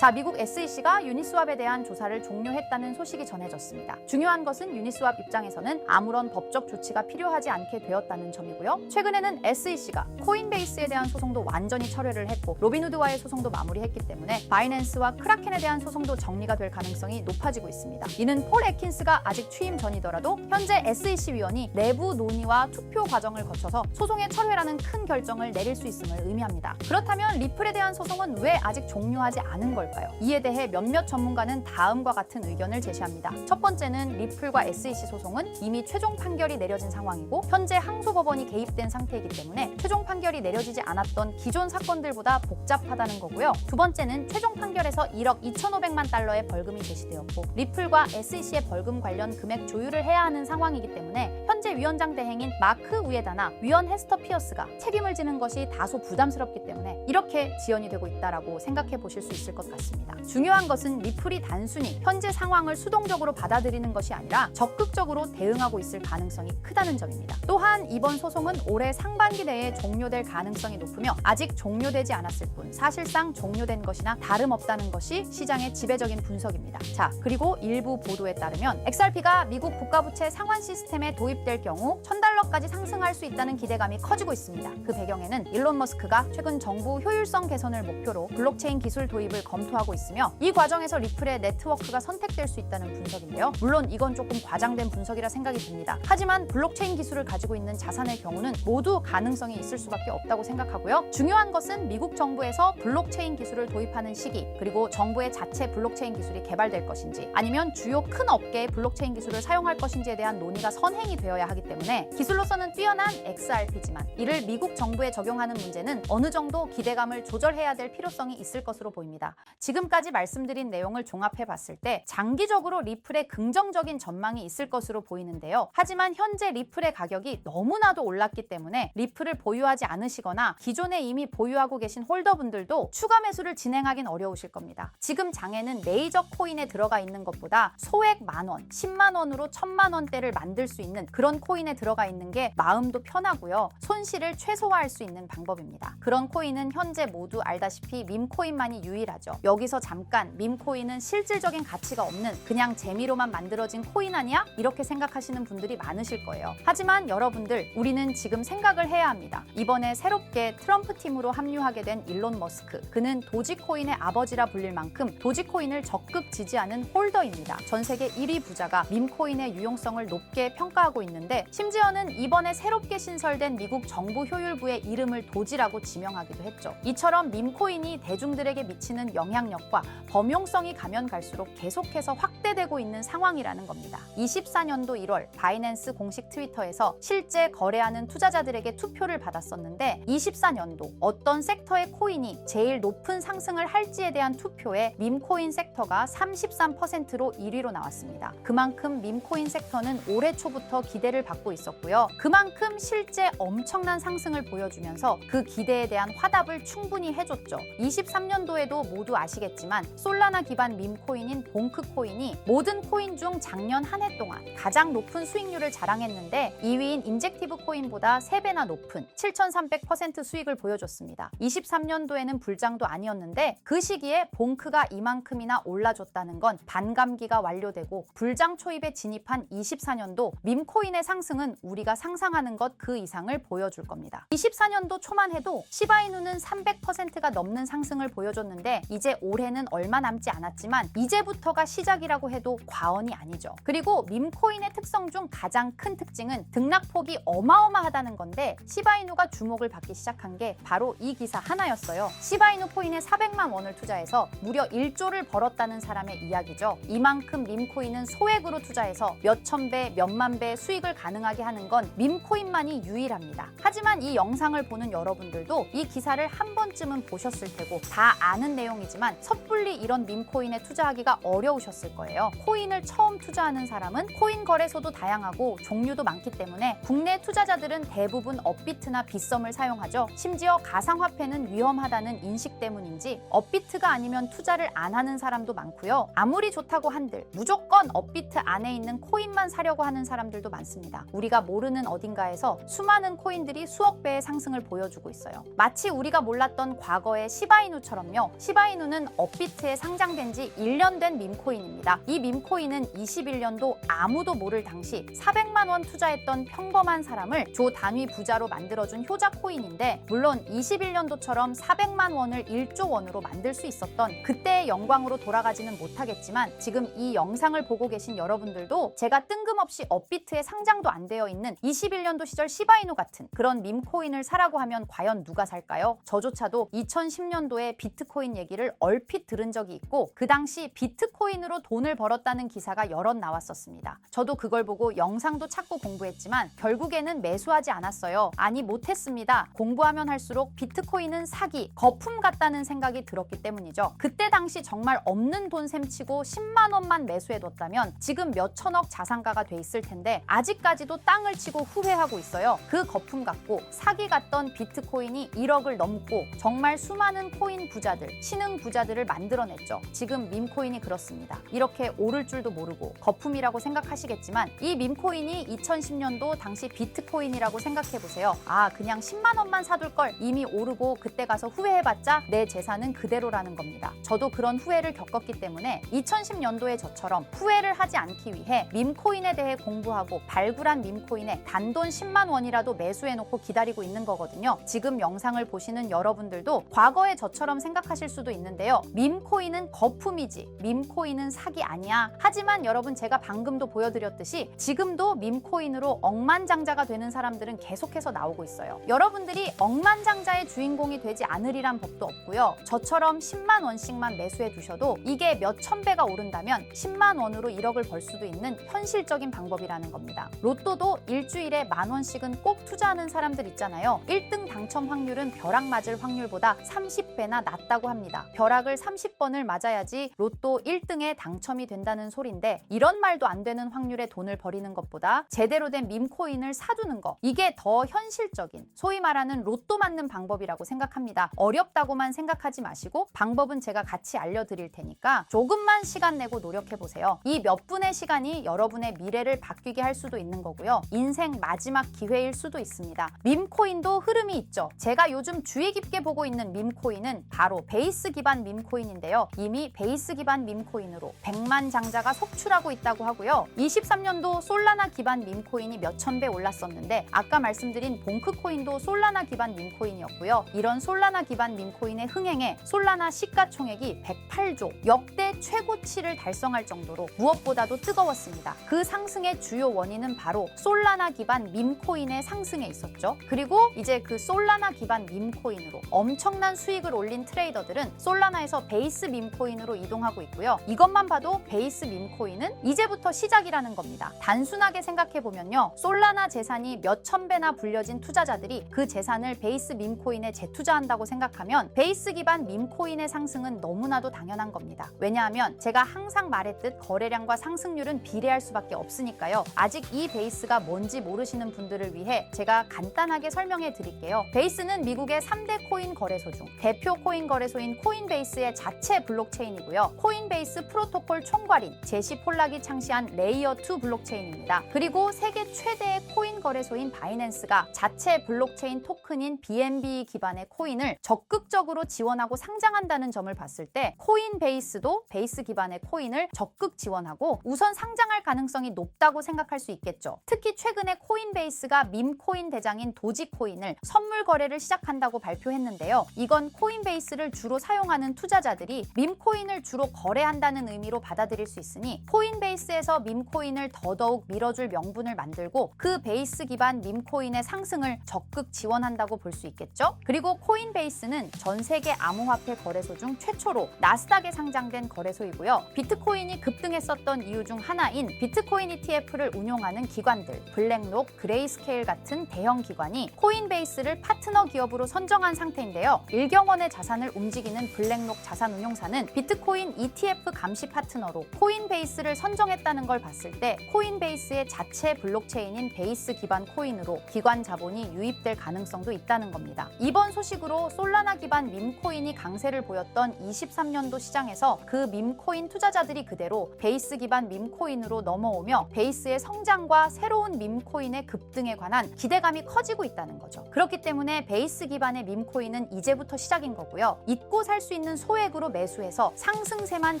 자, 미국 SEC가 유니스왑에 대한 조사를 종료했다는 소식이 전해졌습니다. 중요한 것은 유니스왑 입장에서는 아무런 법적 조치가 필요하지 않게 되었다는 점이고요. 최근에는 SEC가 코인베이스에 대한 소송도 완전히 철회를 했고 로빈후드와의 소송도 마무리했기 때문에 바이낸스와 크라켄에 대한 소송도 정리가 될 가능성이 높아지고 있습니다. 이는 폴 애킨스가 아직 취임 전이더라도 현재 SEC 위원이 내부 논의와 투표 과정을 거쳐서 소송의 철회라는 큰 결정을 내릴 수 있음을 의미합니다. 그렇다면 리플에 대한 소송은 왜 아직 종료하지 않은 걸까요? 이에 대해 몇몇 전문가는 다음과 같은 의견을 제시합니다. 첫 번째는 리플과 SEC 소송은 이미 최종 판결이 내려진 상황이고 현재 항소법원이 개입된 상태이기 때문에 최종 판결이 내려지지 않았던 기존 사건들보다 복잡하다는 거고요. 두 번째는 최종 판결에서 1억 2,500만 달러의 벌금이 제시되었고 리플과 SEC의 벌금 관련 금액 조율을 해야 하는 상황이기 때문에 현재 위원장 대행인 마크 우에다나 위원 헤스터 피어스가 책임을 지는 것이 다소 부담스럽기 때문에 이렇게 지연이 되고 있다라고 생각해 보실 수 있을 것 같습니다. 중요한 것은 리플이 단순히 현재 상황을 수동적으로 받아들이는 것이 아니라 적극적으로 대응하고 있을 가능성이 크다는 점입니다. 또한 이번 소송은 올해 상반기 내에 종료될 가능성이 높으며 아직 종료되지 않았을 뿐 사실상 종료된 것이나 다름없다는 것이 시장의 지배적인 분석입니다. 자, 그리고 일부 보도에 따르면 XRP가 미국 국가부채 상환 시스템에 도입될 경우 $1,000까지 상승할 수 있다는 기대감이 커지고 있습니다. 그 배경에는 일론 머스크가 최근 정부 효율성 개선을 목표로 블록체인 기술 도입을 검토하고 있으며 이 과정에서 리플의 네트워크가 선택될 수 있다는 분석인데요. 물론 이건 조금 과장된 분석이라 생각이 듭니다. 하지만 블록체인 기술을 가지고 있는 자산의 경우는 모두 가능성이 있을 수밖에 없다고 생각하고요. 중요한 것은 미국 정부에서 블록체인 기술을 도입하는 시기 그리고 정부의 자체 블록체인 기술이 개발될 것인지 아니면 주요 큰 업계의 블록체인 기술을 사용할 것인지에 대한 논의가 선행이 되어야 하기 때문에 기술로서는 뛰어난 XRP지만 이를 미국 정부에 적용하는 문제는 어느 정도 기대감을 조절해야 될 필요성이 있을 것으로 보입니다. 지금까지 말씀드린 내용을 종합해 봤을 때 장기적으로 리플에 긍정적인 전망이 있을 것으로 보이는데요. 하지만 현재 리플의 가격이 너무나도 올랐기 때문에 리플을 보유하지 않으시거나 기존에 이미 보유하고 계신 홀더분들도 추가 매수를 진행하긴 어려우실 겁니다. 지금 장에는 메이저 코인에 들어가 있는 것보다 소액 만원, 10만 원으로 1,000만 원대를 만들 수 있는 그런 코인에 들어가 있는 게 마음도 편하고요. 손실을 최소화할 수 있는 방법입니다. 그런 코인은 현재 모두 알다시피 밈코인만이 유일하죠. 여기서 잠깐 밈코인은 실질적인 가치가 없는 그냥 재미로만 만들어진 코인 아니야? 이렇게 생각하시는 분들이 많으실 거예요. 하지만 여러분들, 우리는 지금 생각을 해야 합니다. 이번에 새롭게 트럼프 팀으로 합류하게 된 일론 머스크, 그는 도지코인의 아버지라 불릴 만큼 도지코인을 적극 지지하는 홀더입니다. 전 세계 1위 부자가 밈코인의 유용성을 높게 평가하고 있는데 심지어는 이번에 새롭게 신설된 미국 정부 효율부의 이름을 도지라고 지명하기도 했죠. 이처럼 밈코인이 대중들에게 미치는 영향력과 범용성이 가면 갈수록 계속해서 확대되고 있는 상황이라는 겁니다. 24년도 1월 바이낸스 공식 트위터에서 실제 거래하는 투자자들에게 투표를 받았었는데 24년도 어떤 섹터의 코인이 제일 높은 상승을 할지에 대한 투표에 밈코인 섹터가 33%로 1위로 나왔습니다. 그만큼 밈코인 섹터는 올해 초부터 기대를 받고 있었고요. 그만큼 실제 엄청난 상승을 보여주면서 그 기대에 대한 화답을 충분히 해줬죠. 23년도에도 모두 아시겠지만 솔라나 기반 밈코인인 봉크코인이 모든 코인 중 작년 한 해 동안 가장 높은 수익률을 자랑했는데 2위인 인젝티브 코인보다 3배나 높은 7,300% 수익을 보여줬습니다. 23년도에는 불장도 아니었는데 그 시기에 봉크가 이만큼이나 올라줬다는 건 반감기가 완료되고 불장 초입에 진입한 24년도 밈코인의 상승은 우리가 상상하는 것 그 이상을 보여줄 겁니다. 24년도 초만 해도 시바이누는 300%가 넘는 상승을 보여줬는데 이제 올해는 얼마 남지 않았지만 이제부터가 시작이라고 해도 과언이 아니죠. 그리고 밈코인의 특성 중 가장 큰 특징은 등락폭이 어마어마하다는 건데 시바이누가 주목을 받기 시작한 게 바로 이 기사 하나였어요. 시바이누 코인에 400만 원을 투자해서 무려 1조를 벌었다는 사람의 이야기죠. 이만큼 밈코인은 소액으로 투자해서 몇천 배, 몇만 배 수익을 가능하게 하는 건 밈코인만이 유일합니다. 하지만 이 영상을 보는 여러분들도 이 기사를 한 번쯤은 보셨을 테고 다 아는 내용이지만 섣불리 이런 밈코인에 투자하기가 어려우셨을 거예요. 코인을 처음 투자하는 사람은 코인 거래소도 다양하고 종류도 많기 때문에 국내 투자자들은 대부분 업비트나 빗썸을 사용하죠. 심지어 가상화폐는 위험하다는 인식 때문인지 업비트가 아니면 투자를 안 하는 사람도 많고요. 아무리 좋다고 한들 무조건 업비트 안에 있는 코인만 사려고 하는 사람들도 많습니다. 우리가 모르는 어딘가에서 수많은 코인들이 수억 배의 상승을 보여주고 있어요. 마치 우리가 몰랐던 과거의 시바이누처럼요. 시바이누는 이슈는 업비트에 상장된 지 1년 된 밈코인입니다. 이 밈코인은 21년도 아무도 모를 당시 400만 원 투자했던 평범한 사람을 조 단위 부자로 만들어준 효자 코인인데, 물론 21년도처럼 400만 원을 1조 원으로 만들 수 있었던 그때의 영광으로 돌아가지는 못하겠지만, 지금 이 영상을 보고 계신 여러분들도 제가 뜬금없이 업비트에 상장도 안 되어 있는 21년도 시절 시바이누 같은 그런 밈코인을 사라고 하면 과연 누가 살까요? 저조차도 2010년도에 비트코인 얘기를 얼핏 들은 적이 있고, 그 당시 비트코인으로 돈을 벌었다는 기사가 여럿 나왔었습니다. 저도 그걸 보고 영상도 찾고 공부했지만 결국에는 매수하지 않았어요. 아니, 못했습니다. 공부하면 할수록 비트코인은 사기, 거품 같다는 생각이 들었기 때문이죠. 그때 당시 정말 없는 돈 셈치고 10만 원만 매수해뒀다면 지금 몇 천억 자산가가 돼 있을 텐데, 아직까지도 땅을 치고 후회하고 있어요. 그 거품 같고 사기 같던 비트코인이 1억을 넘고 정말 수많은 코인 부자들, 신흥 부자들을 만들어냈죠. 지금 밈코인이 그렇습니다. 이렇게 오를 줄도 모르고 거품이라고 생각하시겠지만, 이 밈코인이 2010년도 당시 비트코인이라고 생각해보세요. 아, 그냥 10만 원만 사둘 걸, 이미 오르고 그때 가서 후회해봤자 내 재산은 그대로라는 겁니다. 저도 그런 후회를 겪었기 때문에 2010년도에 저처럼 후회를 하지 않기 위해 밈코인에 대해 공부하고 발굴한 밈코인에 단돈 10만 원이라도 매수해놓고 기다리고 있는 거거든요. 지금 영상을 보시는 여러분들도 과거에 저처럼 생각하실 수도 있는데요. 밈코인은 거품이지 밈코인은 사기 아니야. 하지만 여러분, 제가 방금도 보여드렸듯이 지금도 밈코인으로 억만장자가 되는 사람들은 계속해서 나오고 있어요. 여러분들이 억만장자의 주인공이 되지 않으리란 법도 없고요. 저처럼 10만 원씩만 매수해 두셔도 이게 몇천 배가 오른다면 10만 원으로 1억을 벌 수도 있는 현실적인 방법이라는 겁니다. 로또도 일주일에 10,000원씩은 꼭 투자하는 사람들 있잖아요. 1등 당첨 확률은 벼락 맞을 확률보다 30배나 낮다고 합니다. 벼락을 30번을 맞아야지 로또 1등에 당첨이 된다는 소린데, 이런 말도 안 되는 확률에 돈을 버리는 것보다 제대로 된 밈코인을 사두는 거, 이게 더 현실적인, 소위 말하는 로또 맞는 방법이라고 생각합니다. 어렵다고만 생각하지 마시고 방법은 제가 같이 알려드릴 테니까 조금만 시간 내고 노력해보세요. 이 몇 분의 시간이 여러분의 미래를 바뀌게 할 수도 있는 거고요. 인생 마지막 기회일 수도 있습니다. 밈코인도 흐름이 있죠. 제가 요즘 주의 깊게 보고 있는 밈코인은 바로 베이스 기반 밈코인인데요. 이미 베이스 기반 밈코인으로 100만 장자가 속출하고 있다고 하고요. 23년도 솔라나 기반 밈코인이 몇천 배 올랐었는데, 아까 말씀드린 봉크코인도 솔라나 기반 밈코인이었고요. 이런 솔라나 기반 밈코인의 흥행에 솔라나 시가총액이 108조, 역대 최고치를 달성할 정도로 무엇보다도 뜨거웠습니다. 그 상승의 주요 원인은 바로 솔라나 기반 밈코인의 상승에 있었죠. 그리고 이제 그 솔라나 기반 밈코인으로 엄청난 수익을 올린 트레이더들은 솔라나에서 베이스 밈코인으로 이동하고 있고요. 이것만 봐도 베이스 밈코인은 이제부터 시작이라는 겁니다. 단순하게 생각해보면요, 솔라나 재산이 몇천 배나 불려진 투자자들이 그 재산을 베이스 밈코인에 재투자한다고 생각하면 베이스 기반 밈코인의 상승은 너무나도 당연한 겁니다. 왜냐하면 제가 항상 말했듯 거래량과 상승률은 비례할 수밖에 없으니까요. 아직 이 베이스가 뭔지 모르시는 분들을 위해 제가 간단하게 설명해 드릴게요. 베이스는 미국의 3대 코인 거래소 중 대표 코인 거래소인 코인베이스의 자체 블록체인이고요. 코인베이스 프로토콜 총괄인 제시 폴락이 창시한 레이어2 블록체인입니다. 그리고 세계 최대의 코인 거래소인 바이낸스가 자체 블록체인 토큰인 BNB 기반의 코인을 적극적으로 지원하고 상장한다는 점을 봤을 때, 코인베이스도 베이스 기반의 코인을 적극 지원하고 우선 상장할 가능성이 높다고 생각할 수 있겠죠. 특히 최근에 코인베이스가 밈코인 대장인 도지코인을 선물 거래를 시작한다고 발표했는데요. 이건 코인베이스를 주로 사용하는 투자자들이 밈코인을 주로 거래한다는 의미로 받아들일 수 있으니, 코인베이스에서 밈코인을 더더욱 밀어줄 명분을 만들고 그 베이스 기반 밈코인의 상승을 적극 지원한다고 볼 수 있겠죠. 그리고 코인베이스는 전 세계 암호화폐 거래소 중 최초로 나스닥에 상장된 거래소이고요. 비트코인이 급등했었던 이유 중 하나인 비트코인 ETF를 운용하는 기관들, 블랙록, 그레이스케일 같은 대형 기관이 코인베이스를 파트너 기업으로 선정한 상태인데요. 일경원의 자산을 움직이는 블랙록 자산운용사는 비트코인 ETF 감시 파트너로 코인베이스를 선정했다는 걸 봤을 때, 코인베이스의 자체 블록체인인 베이스 기반 코인으로 기관 자본이 유입될 가능성도 있다는 겁니다. 이번 소식으로 솔라나 기반 밈코인이 강세를 보였던 23년도 시장에서 그 밈코인 투자자들이 그대로 베이스 기반 밈코인으로 넘어오며 베이스의 성장과 새로운 밈코인의 급등에 관한 기대감이 커지고 있다는 거죠. 그렇기 때문에 베이스 기반의 밈코인은 이제부터 시작인 거고요. 잊고 살 수 있는 있는 소액으로 매수해서 상승세만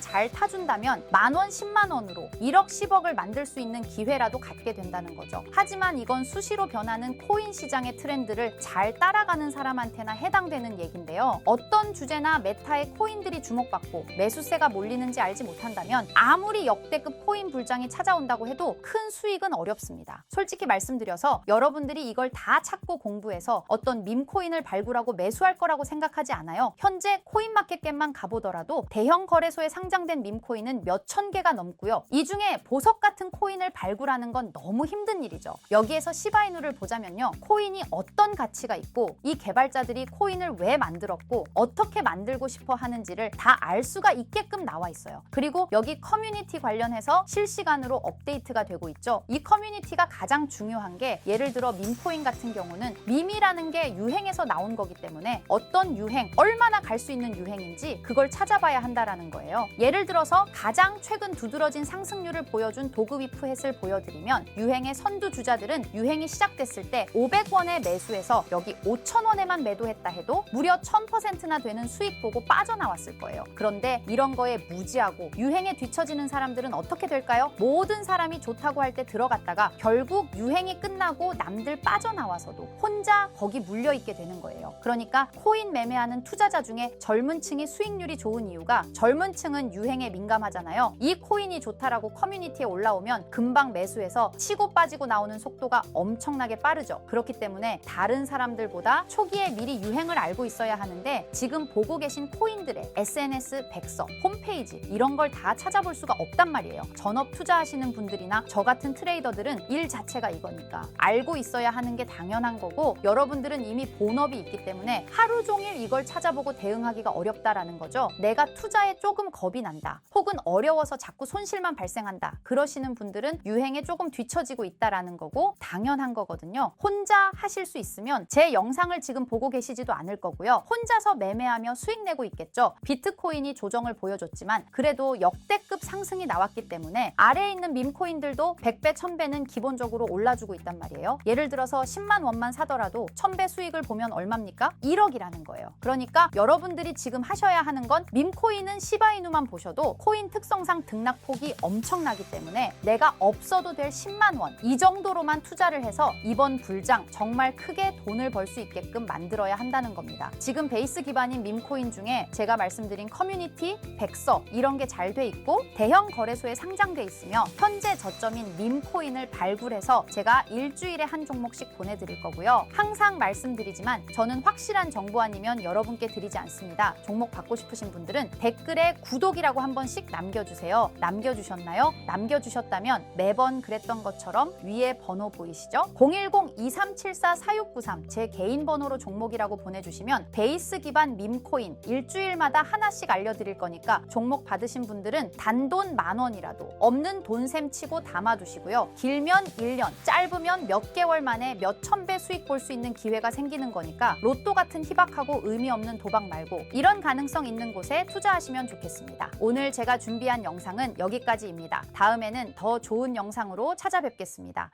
잘 타준다면 만원, 10만 원으로 1억, 10억을 만들 수 있는 기회라도 갖게 된다는 거죠. 하지만 이건 수시로 변하는 코인 시장의 트렌드를 잘 따라가는 사람한테나 해당되는 얘기인데요. 어떤 주제나 메타의 코인들이 주목받고 매수세가 몰리는지 알지 못한다면 아무리 역대급 코인 불장이 찾아온다고 해도 큰 수익은 어렵습니다. 솔직히 말씀드려서 여러분들이 이걸 다 찾고 공부해서 어떤 밈코인을 발굴하고 매수할 거라고 생각하지 않아요. 현재 코인마켓겟만 가보더라도 대형 거래소에 상장된 밈코인은 몇천 개가 넘고요. 이 중에 보석 같은 코인을 발굴하는 건 너무 힘든 일이죠. 여기에서 시바이누를 보자면요. 코인이 어떤 가치가 있고 이 개발자들이 코인을 왜 만들었고 어떻게 만들고 싶어 하는지를 다 알 수가 있게끔 나와 있어요. 그리고 여기 커뮤니티 관련해서 실시간으로 업데이트가 되고 있죠. 이 커뮤니티가 가장 중요한 게 예를 들어 밈코인 같은 경우는 밈이라는 게 유행에서 나온 거기 때문에 어떤 유행, 얼마나 갈 수 있는 유행인지 그걸 찾아봐야 한다라는 거예요. 예를 들어서 가장 최근 두드러진 상승률을 보여준 도그위프햇을 보여드리면 유행의 선두 주자들은 유행이 시작됐을 때 500원에 매수해서 여기 5,000원에만 매도했다 해도 무려 1000%나 되는 수익 보고 빠져나왔을 거예요. 그런데 이런 거에 무지하고 유행에 뒤처지는 사람들은 어떻게 될까요? 모든 사람이 좋다고 할 때 들어갔다가 결국 유행이 끝나고 남들 빠져나와서도 혼자 거기 물려있게 되는 거예요. 그러니까 코인 매매하는 투자자 중에 젊은 층이 수익률이 좋은 이유가 젊은 층은 유행에 민감하잖아요. 이 코인이 좋다라고 커뮤니티에 올라오면 금방 매수해서 치고 빠지고 나오는 속도가 엄청나게 빠르죠. 그렇기 때문에 다른 사람들보다 초기에 미리 유행을 알고 있어야 하는데 지금 보고 계신 코인들의 SNS 백서, 홈페이지 이런 걸 다 찾아볼 수가 없단 말이에요. 전업 투자하시는 분들이나 저 같은 트레이더들은 일 자체가 이거니까 알고 있어야 하는 게 당연한 거고 여러분들은 이미 본업이 있기 때문에 하루 종일 이걸 찾아보고 대응하기가 어렵다라는 거죠. 내가 투자에 조금 겁이 난다. 혹은 어려워서 자꾸 손실만 발생한다. 그러시는 분들은 유행에 조금 뒤처지고 있다라는 거고 당연한 거거든요. 혼자 하실 수 있으면 제 영상을 지금 보고 계시지도 않을 거고요. 혼자서 매매하며 수익 내고 있겠죠. 비트코인이 조정을 보여줬지만 그래도 역대급 상승이 나왔기 때문에 아래에 있는 밈코인들도 100배, 1000배는 기본적으로 올라주고 있단 말이에요. 예를 들어서 10만 원만 사더라도 1000배 수익을 보면 얼마입니까? 1억이라는 거예요. 그러니까 여러분들이 지금 하셔야 하는 건 밈코인은 시바이누만 보셔도 코인 특성상 등락폭이 엄청나기 때문에 내가 없어도 될 10만 원 이 정도로만 투자를 해서 이번 불장 정말 크게 돈을 벌 수 있게끔 만들어야 한다는 겁니다. 지금 베이스 기반인 밈코인 중에 제가 말씀드린 커뮤니티, 백서 이런 게 잘 돼 있고 대형 거래소에 상장돼 있으며 현재 저점인 밈코인을 발굴해서 제가 일주일에 한 종목씩 보내드릴 거고요. 항상 말씀드리지만 저는 확실한 정보 아니면 여러분께 드리지 않습니다. 종목 받고 싶으신 분들은 댓글에 구독이라고 한 번씩 남겨주세요. 남겨주셨나요? 남겨주셨다면 매번 그랬던 것처럼 위에 번호 보이시죠? 010-2374-4693 제 개인 번호로 종목이라고 보내주시면 베이스 기반 밈코인 일주일마다 하나씩 알려드릴 거니까 종목 받으신 분들은 단돈 10,000원이라도 없는 돈셈 치고 담아두시고요. 길면 1년, 짧으면 몇 개월 만에 몇 천 배 수익 볼 수 있는 기회가 생기는 거니까 로또 같은 희박하고 의미 없는 도박 말고 이런 가능성 있는 곳에 투자하시면 좋겠습니다. 오늘 제가 준비한 영상은 여기까지입니다. 다음에는 더 좋은 영상으로 찾아뵙겠습니다.